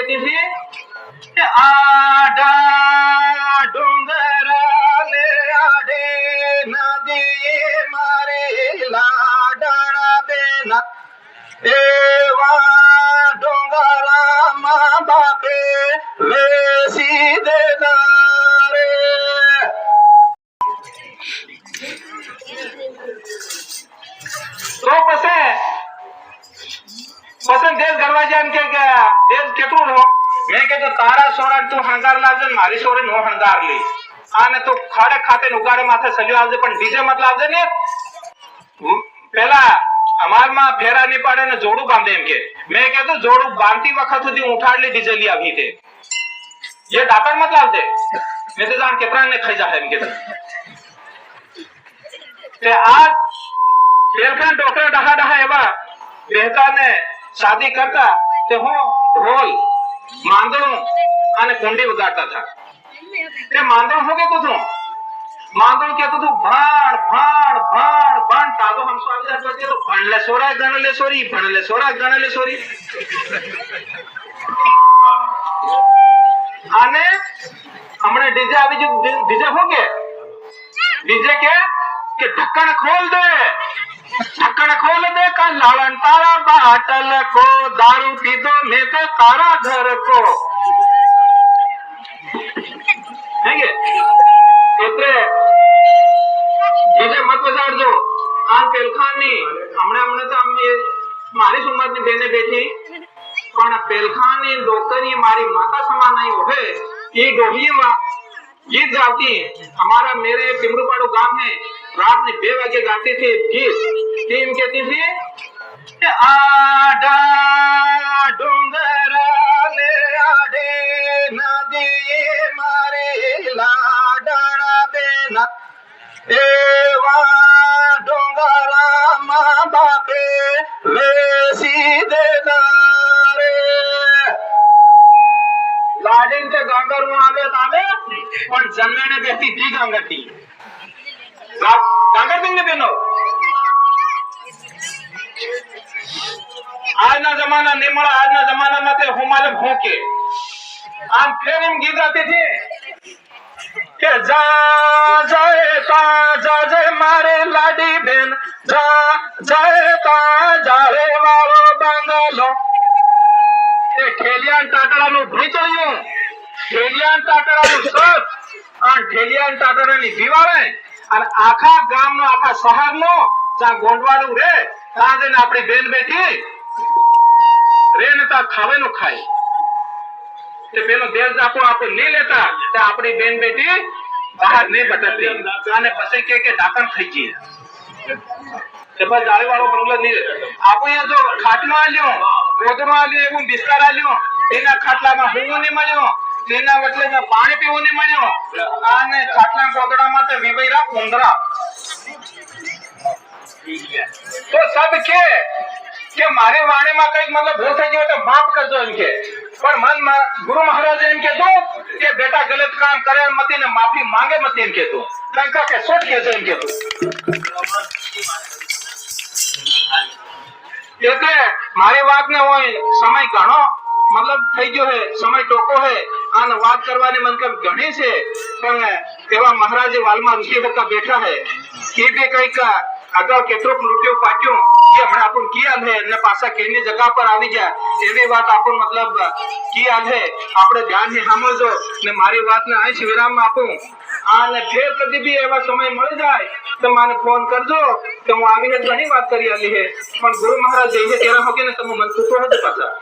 कहती थी कि आडा डोंगरा ले आडे नदी मारे लाडना बेना एवा डोंगरा माँ बापे वेसी देना रे। तो पसंद देश गरवा जान के देश केटू नो मैं के तो तारा सोरा तू हंगार लावजे मारी सोरे नो हंगार ली आने तो खाड़े खाते उगाड़े माथे सलियो आवजे पण डीजे मत लावजे ने पहला हमार मां फेरा नहीं पाड़े ने जोड़ू बांधे एम के मैं के तो जोड़ू बांधती वक्त सुधी उठाड़ ली डीजे लिया भी थे ये डाकर मत लावजे मैं तो जान केतरा ने खाई जाए एम के ते आज पेलखान डॉक्टर डहा डहा एवा बेहता ने शादी करता ते हो ढोल मांदड़ू અને કુંડી વગાડતા था તે मांदड़ हो गए तो मांदड़ के तो भाण भाण भाण भाण तागो हम स्वागत करते तो भणले सोरा गणले सोरी भणले सोरा गणले सोरी आने हमने डीजे अभी जो डीजे हो गए डीजे के ढक्कन खोल दे का लालन तारा बाटल को दारू पी दो मैं तो तारा घर को डीजे मत बजाड़ो आन पेलखान नी हमने तो मारी उम्र ની બેને બેઠી પણ પેલખાન ની ડોકરી મારી માતા સમાન नहीं होवे ये डोहिए गीत गाती हमारा मेरे पिमरूपाड़ू गांव में रात में 2 बजे गाती थी गीत टीम कहती थी आडा डोंगरा ले आडे नदी मारे लाडना बेना एवा डोंगरा माँ बापे वेसी देना रे। लाडिन के गांगर में आवे तावे और जन्मे ने बेटी दी गांगर थी गांगर दिन ने बेनो आज ना जमाना नहीं मरा आज ना जमाना में ते हो मालूम हो के आम फिर हम गीत गाते थे के जा जाए ता जाए मारे लाडी बेन जा जाए ता जाए वालो बांगलो ए ठेलियान टाटड़ा नु भई चलियो ठेलियान टाटड़ा नु सत और ठेलियान टाटड़ा ની દીવાળે અને આખા ગામ નો આખા શહેર નો જા ગોંડવાડું રે તા જઈને આપણી બેન બેઠી રે ને તા ખાવે નો ખાય તે પેલો દેશ આપો આપણે નહીં લેતા તે આપણી બેન બેટી બહાર નહીં બટકતી અને પછી કે ડાકણ થઈ ગઈ તે બસ જાળી વાળો બંગલો નહીં આપણે અહીંયા જો ખાટલો આલ્યો ગોદડો આલ્યો એવું બિસ્તર આલ્યો એના ખાટલામાં હું નહીં મળ્યો તેના વટલેમાં પાણી પીવું નહીં મળ્યો અને ખાટલા ગોદડામાં તો વિવૈરા ઉંદરા તો સબ કે મારે વાણી में कई मतलब भूल થઈ ગયો તો माफ करजो इनके पर मन गुरु महाराज इनके दो कि बेटा गलत काम करे मत ने माफी मांगे मत इनके दो लंका के सोच के जो इनके दो એટલે મારી વાત ને હોય સમય ઘણો मतलब થઈ ગયો है समय टोको है આને વાત કરવાની મન કમ ઘણી છે પણ એવા મહારાજે વાલમાં ઋષિ બકા બેઠા है કે બે કઈક અગાઉ કેટલોક લૂટ્યો પાટ્યો કે હમણાં આપણ કિયા છે ને પાછા કેની જગ્યા પર આવી જાય એવી વાત આપણ मतलब કિયા છે આપણે ધ્યાન થી સાંભળજો ને મારી વાતને અહીં વિરામ આપું અને ફેર કદી બી એવા સમય મળી જાય તો મને ફોન કરજો તો હું આવીને ઘણી વાત કરી આલી છે પણ ગુરુ મહારાજ જે તેરા હોકે ને તમે મન તૂટો હતો પાછા